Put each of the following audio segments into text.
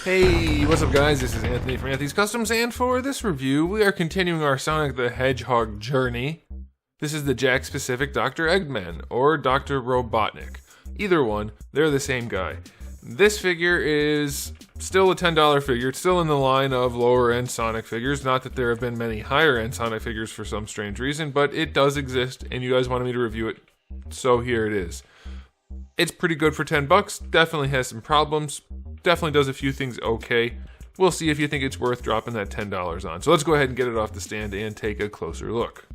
Hey, what's up guys? This is Anthony from Anthony's Customs, and for this review, we are continuing our Sonic the Hedgehog journey. This is the Jakks specific Dr. EGGMAN, or Dr. Robotnik. Either one, they're the same guy. This figure is still a $10 figure. It's still in the line of lower end Sonic figures. Not that there have been many higher end Sonic figures for some strange reason, but it does exist, and you guys wanted me to review it, so here it is. It's pretty good for 10 bucks, definitely has some problems, definitely does a few things okay. We'll see if you think it's worth dropping that $10 on. So let's go ahead and get it off the stand and take a closer look.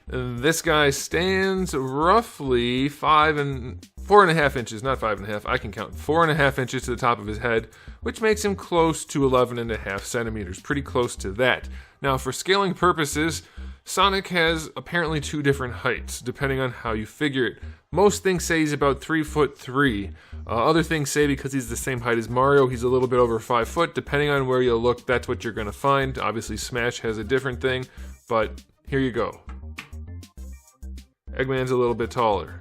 This guy stands roughly 4.5 inches, not 5.5, I can count, 4.5 inches to the top of his head, which makes him close to 11.5 centimeters, pretty close to that. Now for scaling purposes, Sonic has apparently two different heights, depending on how you figure it. Most things say he's about 3'3". Other things say because he's the same height as Mario, he's a little bit over 5 foot. Depending on where you look, that's what you're going to find. Obviously, Smash has a different thing, but here you go. Eggman's a little bit taller.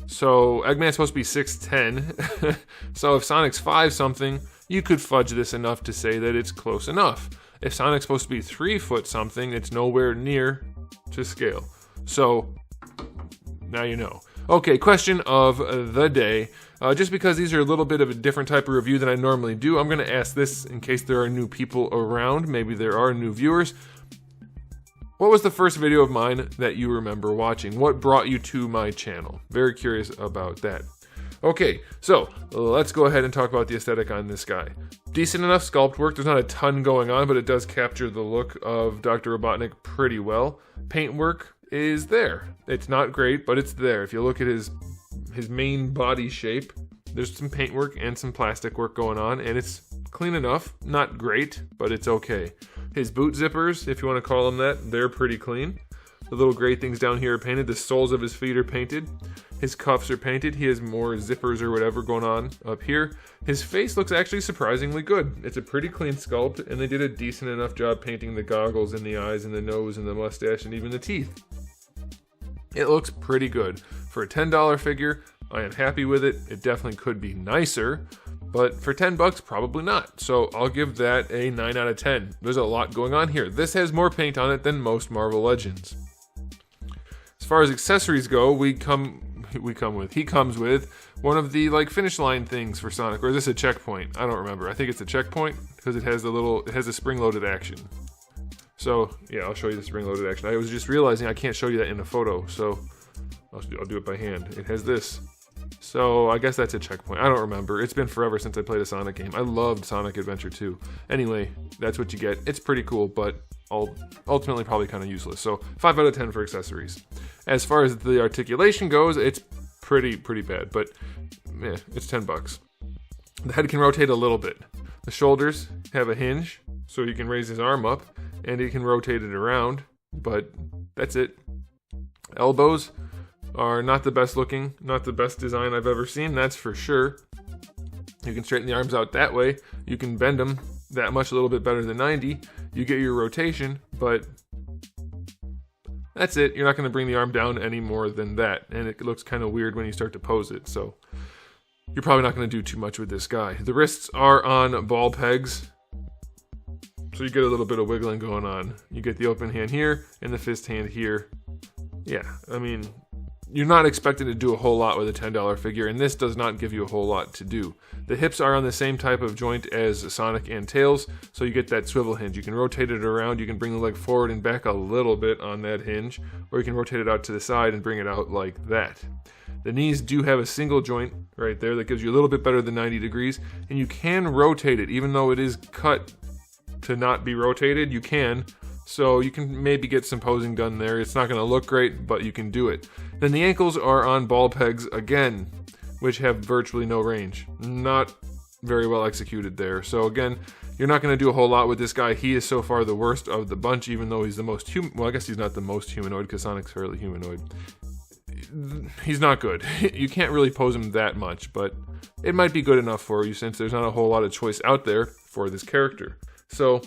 So, Eggman's supposed to be 6'10". So if Sonic's 5 something, you could fudge this enough to say that it's close enough. If Sonic's supposed to be 3 foot something, it's nowhere near to scale. So, now you know. Okay, question of the day. Just because these are a little bit of a different type of review than I normally do, I'm going to ask this in case there are new people around. Maybe there are new viewers. What was the first video of mine that you remember watching? What brought you to my channel? Very curious about that. Okay, so let's go ahead and talk about the aesthetic on this guy. Decent enough sculpt work. There's not a ton going on, but it does capture the look of Dr. Robotnik pretty well. Paint work is there. It's not great, but it's there. If you look at his main body shape, there's some paint work and some plastic work going on, and it's clean enough. Not great, but it's okay. His boot zippers, if you want to call them that, they're pretty clean. The little gray things down here are painted. The soles of his feet are painted. His cuffs are painted. He has more zippers or whatever going on up here. His face looks actually surprisingly good. It's a pretty clean sculpt, and they did a decent enough job painting the goggles and the eyes and the nose and the mustache and even the teeth. It looks pretty good. For a $10 figure, I am happy with it. It definitely could be nicer, but for 10 bucks, probably not. So I'll give that a 9 out of 10. There's a lot going on here. This has more paint on it than most Marvel Legends. As far as accessories go, he comes with one of the finish line things for Sonic, or is this a checkpoint? I don't remember. I think it's a checkpoint because it has a spring-loaded action. So yeah, I'll show you the spring-loaded action. I was just realizing I can't show you that in a photo, so I'll do it by hand. It has this. So I guess that's a checkpoint. I don't remember. It's been forever since I played a Sonic game. I loved Sonic Adventure 2. Anyway, that's what you get. It's pretty cool, but ultimately probably kind of useless. So 5 out of 10 for accessories. As far as the articulation goes, it's pretty bad, but it's 10 bucks. The head can rotate a little bit. The shoulders have a hinge, so he can raise his arm up, and he can rotate it around, but that's it. Elbows are not the best looking, not the best design I've ever seen, that's for sure. You can straighten the arms out that way. You can bend them that much, a little bit better than 90. You get your rotation, but that's it. You're not going to bring the arm down any more than that, and it looks kind of weird when you start to pose it, so you're probably not going to do too much with this guy. The wrists are on ball pegs, so you get a little bit of wiggling going on. You get the open hand here and the fist hand here. Yeah, I mean, you're not expected to do a whole lot with a $10 figure, and this does not give you a whole lot to do. The hips are on the same type of joint as Sonic and Tails, so you get that swivel hinge. You can rotate it around, you can bring the leg forward and back a little bit on that hinge, or you can rotate it out to the side and bring it out like that. The knees do have a single joint right there that gives you a little bit better than 90 degrees, and you can rotate it, even though it is cut to not be rotated, you can. So you can maybe get some posing done there. It's not going to look great, but you can do it. Then the ankles are on ball pegs again, which have virtually no range. Not very well executed there. So again, you're not going to do a whole lot with this guy. He is so far the worst of the bunch, even though he's the most human. Well, I guess he's not the most humanoid because Sonic's fairly humanoid. He's not good. You can't really pose him that much, but it might be good enough for you since there's not a whole lot of choice out there for this character. So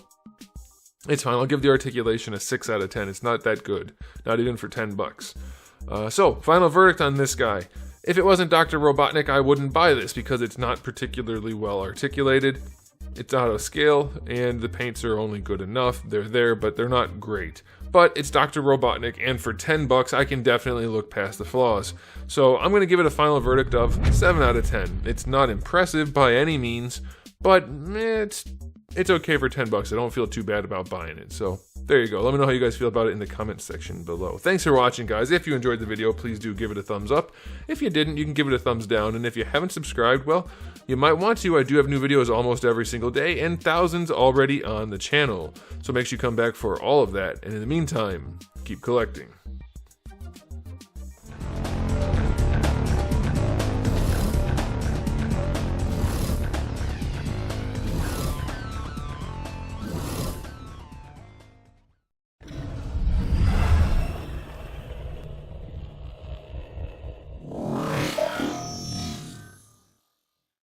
it's fine. I'll give the articulation a 6 out of 10. It's not that good. Not even for 10 bucks. So, final verdict on this guy. If it wasn't Dr. Robotnik, I wouldn't buy this because it's not particularly well articulated. It's out of scale, and the paints are only good enough. They're there, but they're not great. But it's Dr. Robotnik, and for $10, I can definitely look past the flaws. So I'm going to give it a final verdict of 7 out of 10. It's not impressive by any means, but it's okay for $10. I don't feel too bad about buying it. So there you go. Let me know how you guys feel about it in the comments section below. Thanks for watching, guys. If you enjoyed the video, please do give it a thumbs up. If you didn't, you can give it a thumbs down. And if you haven't subscribed, well, you might want to. I do have new videos almost every single day and thousands already on the channel. So make sure you come back for all of that. And in the meantime, keep collecting.